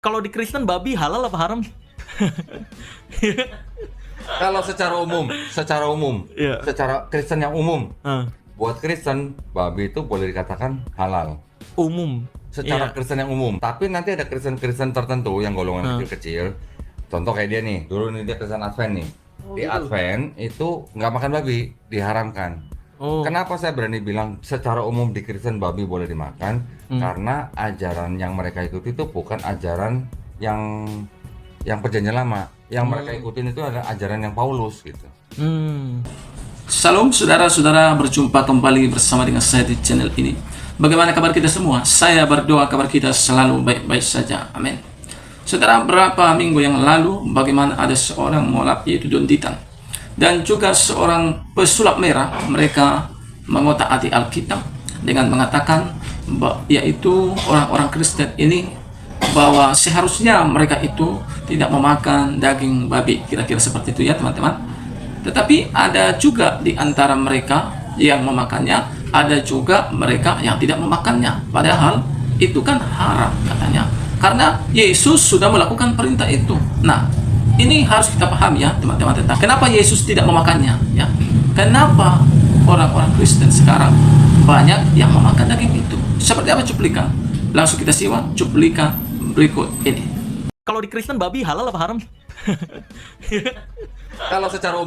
Kalau di Kristen babi halal apa haram? Kalau secara umum, Iya. secara Kristen yang umum, Ah, buat Kristen babi itu boleh dikatakan halal. umum. Secara Iya. Kristen yang umum. Tapi nanti ada Kristen-Kristen tertentu yang golongan kecil-kecil. Contoh kayak dia nih, dulu nih dia Kristen Advent nih. Oh, Di gitu. Advent itu nggak makan babi, diharamkan. Oh. Kenapa saya berani bilang secara umum di Kristen babi boleh dimakan? Karena ajaran yang mereka ikuti itu bukan ajaran yang perjanjian lama. Yang mereka ikutin itu adalah ajaran yang Paulus gitu. Salam saudara-saudara, berjumpa kembali bersama dengan saya di channel ini. Bagaimana kabar kita semua? Saya berdoa kabar kita selalu baik-baik saja. Amin. Saudara, berapa minggu yang lalu bagaimana ada seorang mualaf yaitu Don Ditan dan juga seorang pesulap merah, mereka mengotak-atik Alkitab dengan mengatakan yaitu orang-orang Kristen ini bahwa seharusnya mereka itu tidak memakan daging babi, kira-kira seperti itu ya teman-teman. Tetapi ada juga di antara mereka yang memakannya, ada juga mereka yang tidak memakannya. Padahal itu kan haram katanya, karena Yesus sudah melakukan perintah itu. Nah, ini harus kita pahami ya teman-teman, tentang kenapa Yesus tidak memakannya ya. Kenapa orang-orang Kristen sekarang banyak yang memakan daging itu? Seperti apa cuplikan? Langsung kita simak cuplikan berikut ini. Kalau di Kristen babi halal apa haram? Kalau secara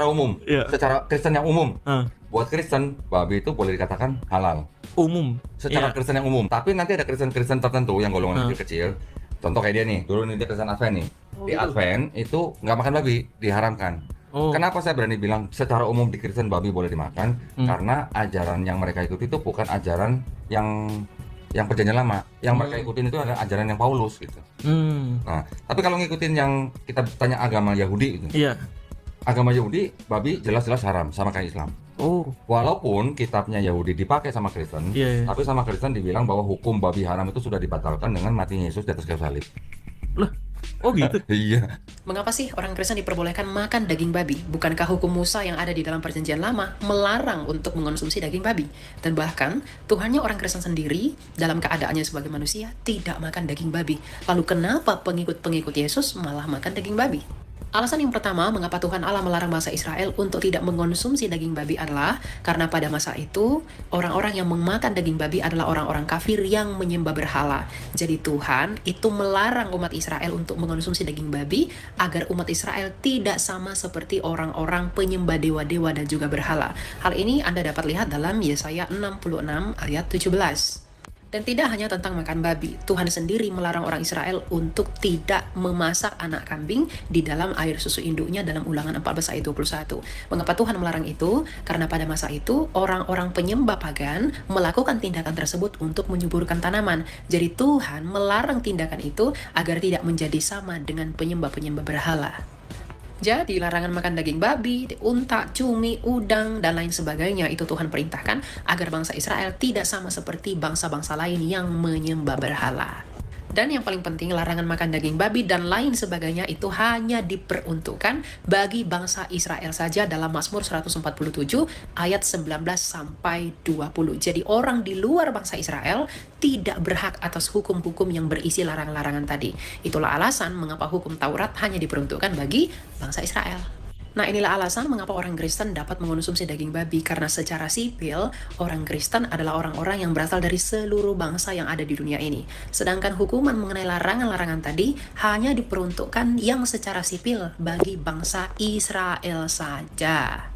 umum, Iya. secara Kristen yang umum, Ah, buat Kristen babi itu boleh dikatakan halal. umum. Secara Iya. Kristen yang umum. Tapi nanti ada Kristen-Kristen tertentu yang golongan kecil-kecil. Contoh kayak dia nih, dulu nih dia Kristen Advent nih. Di Advent itu nggak makan babi, diharamkan. Oh. Kenapa saya berani bilang secara umum di Kristen babi boleh dimakan? Karena ajaran yang mereka ikuti itu bukan ajaran yang perjanjian lama. Yang mereka ikutin itu adalah ajaran yang Paulus gitu. Nah, tapi kalau ngikutin yang kita tanya agama Yahudi gitu. Iya. Agama Yahudi babi jelas-jelas haram sama kayak Islam. Oh. Walaupun kitabnya Yahudi dipakai sama Kristen, Iya. tapi sama Kristen dibilang bahwa hukum babi haram itu sudah dibatalkan dengan matinya Yesus di atas kayu salib. Lah. Oh gitu. Iya. Mengapa sih orang Kristen diperbolehkan makan daging babi? Bukankah hukum Musa yang ada di dalam perjanjian lama melarang untuk mengonsumsi daging babi? Dan bahkan Tuhannya orang Kristen sendiri dalam keadaannya sebagai manusia tidak makan daging babi. Lalu kenapa pengikut-pengikut Yesus malah makan daging babi? Alasan yang pertama, mengapa Tuhan Allah melarang bangsa Israel untuk tidak mengonsumsi daging babi adalah karena pada masa itu, orang-orang yang memakan daging babi adalah orang-orang kafir yang menyembah berhala. Jadi Tuhan itu melarang umat Israel untuk mengonsumsi daging babi agar umat Israel tidak sama seperti orang-orang penyembah dewa-dewa dan juga berhala. Hal ini Anda dapat lihat dalam Yesaya 66 ayat 17. Dan tidak hanya tentang makan babi, Tuhan sendiri melarang orang Israel untuk tidak memasak anak kambing di dalam air susu induknya dalam Ulangan 14 ayat 21. Mengapa Tuhan melarang itu? Karena pada masa itu, orang-orang penyembah pagan melakukan tindakan tersebut untuk menyuburkan tanaman. Jadi Tuhan melarang tindakan itu agar tidak menjadi sama dengan penyembah-penyembah berhala. Jadi larangan makan daging babi, unta, cumi, udang, dan lain sebagainya itu Tuhan perintahkan agar bangsa Israel tidak sama seperti bangsa-bangsa lain yang menyembah berhala. Dan yang paling penting, larangan makan daging babi dan lain sebagainya itu hanya diperuntukkan bagi bangsa Israel saja dalam Mazmur 147 ayat 19 sampai 20. Jadi orang di luar bangsa Israel tidak berhak atas hukum-hukum yang berisi larang-larangan tadi. Itulah alasan mengapa hukum Taurat hanya diperuntukkan bagi bangsa Israel. Nah, inilah alasan mengapa orang Kristen dapat mengonsumsi daging babi, karena secara sipil, orang Kristen adalah orang-orang yang berasal dari seluruh bangsa yang ada di dunia ini. Sedangkan hukuman mengenai larangan-larangan tadi hanya diperuntukkan yang secara sipil bagi bangsa Israel saja.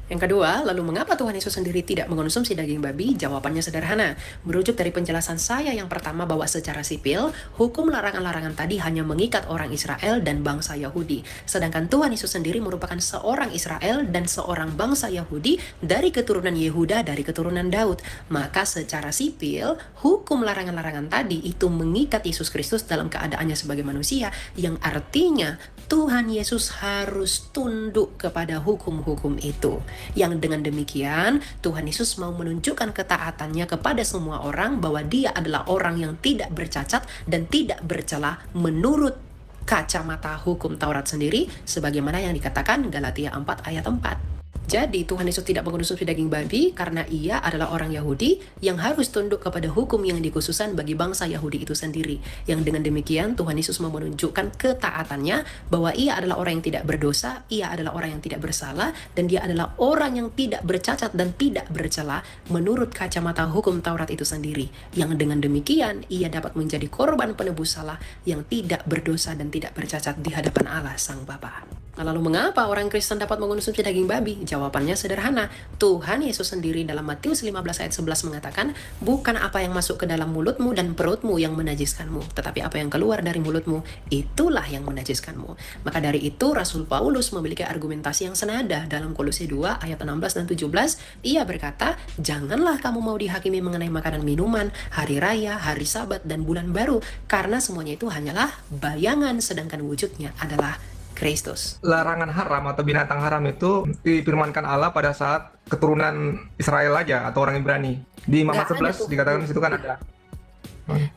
Yang kedua, lalu mengapa Tuhan Yesus sendiri tidak mengonsumsi daging babi? Jawabannya sederhana. Merujuk dari penjelasan saya yang pertama bahwa secara sipil, hukum larangan-larangan tadi hanya mengikat orang Israel dan bangsa Yahudi. Sedangkan Tuhan Yesus sendiri merupakan seorang Israel dan seorang bangsa Yahudi dari keturunan Yehuda, dari keturunan Daud. Maka secara sipil, hukum larangan-larangan tadi itu mengikat Yesus Kristus dalam keadaannya sebagai manusia, yang artinya Tuhan Yesus harus tunduk kepada hukum-hukum itu. Yang dengan demikian, Tuhan Yesus mau menunjukkan ketaatannya kepada semua orang bahwa dia adalah orang yang tidak bercacat dan tidak bercela menurut kacamata hukum Taurat sendiri, sebagaimana yang dikatakan Galatia 4 ayat 4. Jadi Tuhan Yesus tidak mengonsumsi daging babi karena ia adalah orang Yahudi yang harus tunduk kepada hukum yang dikhususkan bagi bangsa Yahudi itu sendiri. Yang dengan demikian Tuhan Yesus mau menunjukkan ketaatannya bahwa ia adalah orang yang tidak berdosa, ia adalah orang yang tidak bersalah, dan dia adalah orang yang tidak bercacat dan tidak bercela menurut kacamata hukum Taurat itu sendiri. Yang dengan demikian ia dapat menjadi korban penebus salah yang tidak berdosa dan tidak bercacat di hadapan Allah Sang Bapa. Lalu mengapa orang Kristen dapat mengonsumsi daging babi? Jawabannya sederhana. Tuhan Yesus sendiri dalam Matius 15 ayat 11 mengatakan, bukan apa yang masuk ke dalam mulutmu dan perutmu yang menajiskanmu, tetapi apa yang keluar dari mulutmu, itulah yang menajiskanmu. Maka dari itu Rasul Paulus memiliki argumentasi yang senada dalam Kolose 2 ayat 16 dan 17. Ia berkata, janganlah kamu mau dihakimi mengenai makanan minuman, hari raya, hari sabat, dan bulan baru, karena semuanya itu hanyalah bayangan sedangkan wujudnya adalah Kristus. Larangan haram atau binatang haram itu difirmankan Allah pada saat keturunan Israel aja atau orang Ibrani. Di Imamat 11 dikatakan di situ kan ada.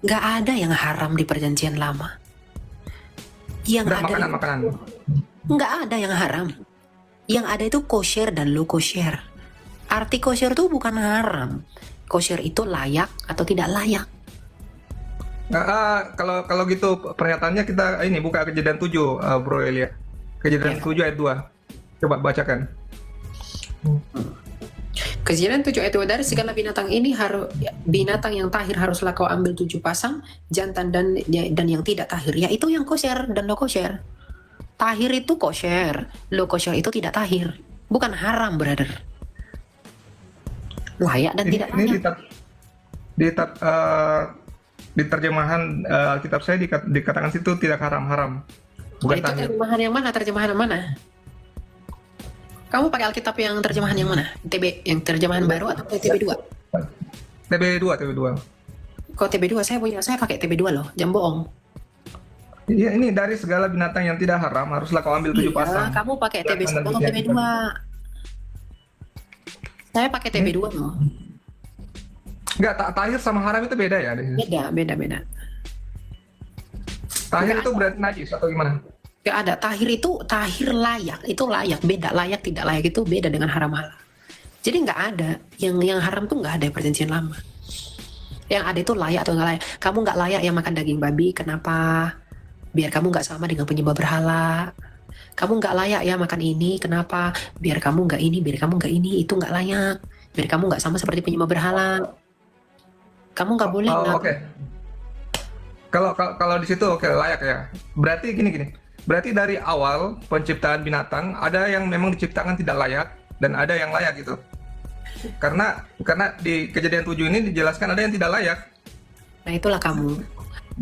Nggak ada yang haram di perjanjian lama. Yang ada makanan. nggak ada yang haram. Yang ada itu kosher dan lo kosher. Arti kosher itu bukan haram. Kosher itu layak atau tidak layak. Kalau gitu pernyataannya kita ini buka Kejadian 7, Bro Elia. Kejadian 7 ayat 2. Coba bacakan. Kejadian 7 ayat 2, dari segala binatang ini binatang yang tahir haruslah kau ambil 7 pasang, jantan dan yang tidak tahir, yaitu yang kosher dan lo kosher. Tahir itu kosher, lo kosher itu tidak tahir. Bukan haram, brother. Layak dan tidak layak. Di terjemahan Alkitab saya dikatakan situ tidak haram. Bukan Itu tahir. terjemahan yang mana? Terjemahan yang mana? Kamu pakai Alkitab yang terjemahan yang mana? TB yang terjemahan baru atau TB2? TB2. Kok TB2? Saya pakai TB2 loh. Jangan bohong. Iya, ini dari segala binatang yang tidak haram haruslah kau ambil 7 pasang. Kamu pakai TB1 atau TB2? Saya pakai TB2 loh. Enggak, tahir sama haram itu beda ya? Beda. Tahir itu berarti najis atau gimana? Gak ada. Tahir itu layak. Itu layak. Beda. Layak tidak layak itu beda dengan haram halal. Jadi nggak ada. Yang haram tuh nggak ada di perjanjian lama. Yang ada itu layak atau nggak layak. Kamu nggak layak yang makan daging babi. Kenapa? Biar kamu nggak sama dengan penyembah berhala. Kamu nggak layak ya makan ini. Kenapa? Biar kamu nggak ini. Biar kamu nggak ini. Itu nggak layak. Biar kamu nggak sama seperti penyembah berhala. Kamu nggak boleh. Oke. Kalau di situ oke, layak ya. Berarti gini. Berarti dari awal penciptaan binatang ada yang memang diciptakan tidak layak dan ada yang layak gitu. Karena di Kejadian 7 ini dijelaskan ada yang tidak layak. Nah itulah kamu.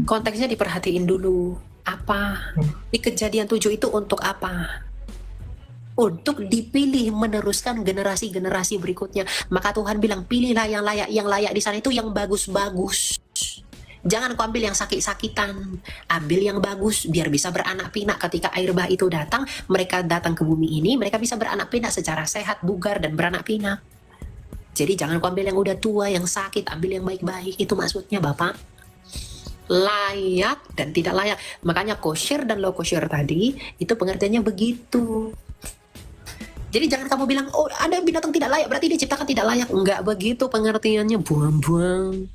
Konteksnya diperhatiin dulu. Apa? Di Kejadian 7 itu untuk apa? Untuk dipilih meneruskan generasi-generasi berikutnya. Maka Tuhan bilang, pilihlah yang layak. Yang layak di sana itu yang bagus-bagus. Jangan kau ambil yang sakit-sakitan. Ambil yang bagus biar bisa beranak pinak. Ketika air bah itu datang, mereka datang ke bumi ini, mereka bisa beranak pinak secara sehat, bugar, dan beranak pinak. Jadi jangan kau ambil yang udah tua, yang sakit, ambil yang baik-baik. Itu maksudnya Bapak. Layak dan tidak layak. Makanya kosher dan lo kosher tadi, itu pengertiannya begitu. Jadi jangan kamu bilang, oh ada binatang tidak layak, berarti diciptakan tidak layak. Enggak begitu pengertiannya, buang-buang.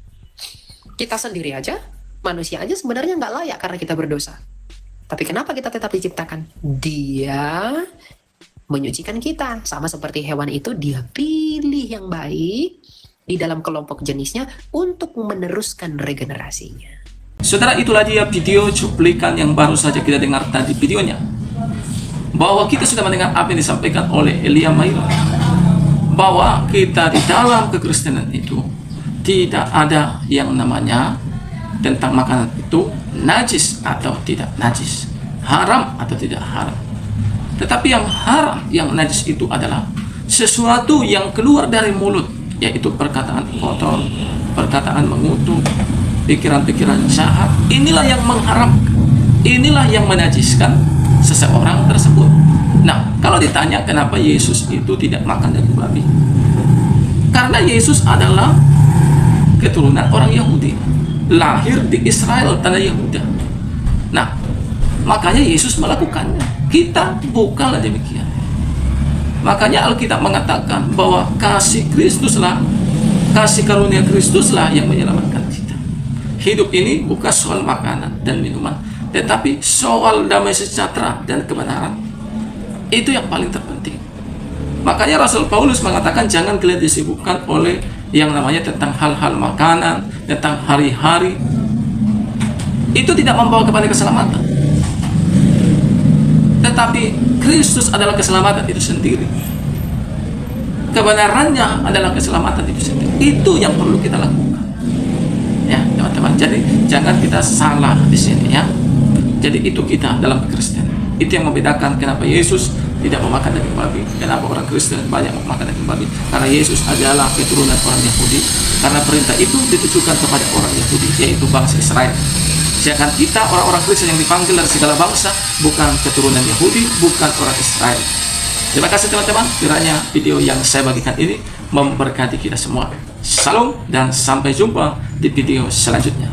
Kita sendiri aja, manusia aja sebenarnya nggak layak karena kita berdosa. Tapi kenapa kita tetap diciptakan? Dia menyucikan kita. Sama seperti hewan itu, dia pilih yang baik di dalam kelompok jenisnya untuk meneruskan regenerasinya. Saudara, itulah dia video cuplikan yang baru saja kita dengar tadi videonya. Bahwa kita sudah mendengar apa yang disampaikan oleh Elia Maila, bahwa kita di dalam kekristenan itu tidak ada yang namanya tentang makanan itu najis atau tidak najis, haram atau tidak haram. Tetapi yang haram, yang najis itu adalah sesuatu yang keluar dari mulut, yaitu perkataan kotor, perkataan mengutuk, pikiran-pikiran jahat. Inilah yang mengharamkan, inilah yang menajiskan seseorang tersebut. Nah, kalau ditanya kenapa Yesus itu tidak makan daging babi, karena Yesus adalah keturunan orang Yahudi, lahir di Israel, tanah Yehuda. Nah, makanya Yesus melakukannya. Kita bukanlah demikian. Makanya Alkitab mengatakan bahwa kasih Kristuslah, kasih karunia Kristuslah yang menyelamatkan kita. Hidup ini bukan soal makanan dan minuman, tetapi soal damai sejahtera dan kebenaran. Itu yang paling terpenting. Makanya Rasul Paulus mengatakan jangan kalian disibukkan oleh yang namanya tentang hal-hal makanan, tentang hari-hari. Itu tidak membawa kepada keselamatan. Tetapi Kristus adalah keselamatan itu sendiri. Kebenarannya adalah keselamatan itu sendiri. Itu yang perlu kita lakukan. Ya, teman-teman. Jadi jangan kita salah di sini ya. Jadi itu kita dalam Kristen. Itu yang membedakan kenapa Yesus tidak memakan daging babi. Kenapa orang Kristen banyak memakan daging babi? Karena Yesus adalah keturunan orang Yahudi. Karena perintah itu ditujukan kepada orang Yahudi, yaitu bangsa Israel. Sedangkan kita orang-orang Kristen yang dipanggil dari segala bangsa, bukan keturunan Yahudi, bukan orang Israel. Terima kasih teman-teman. Kiranya video yang saya bagikan ini memberkati kita semua. Salam dan sampai jumpa di video selanjutnya.